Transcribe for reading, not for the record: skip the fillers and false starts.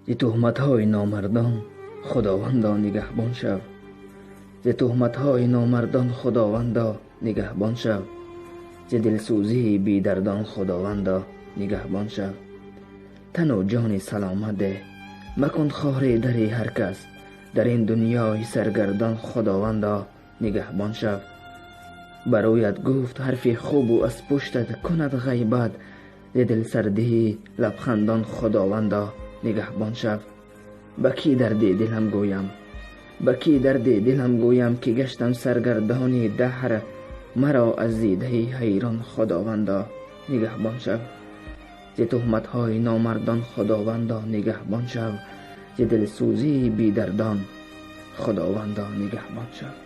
ز تهمت‌های نامردان خداوندا نگهبان شو. ز تهمت‌های نامردان خداوندا نگهبان شو. ز دلسوزی بی دردان خداوندا نگهبان شو. تن و جان سلامت ده، مکن خوار در هر کس. در این دنیای سرگردان خداوندا نگهبان شو. برایت گفت حرف خوب و از پشتت کند غیبت. ز دل سردی لبخندان خداوندا نگهبان شو. به کی درد دلم گویم، به کی درد دلم گویم که گشتم سرگردان دهر. مرا از دیده حیران خداوندا نگهبان شو. ز تهمت‌های نامردان خداوندا نگهبان شو. ز دلسوزی بی دردان خداوندا نگهبان شو.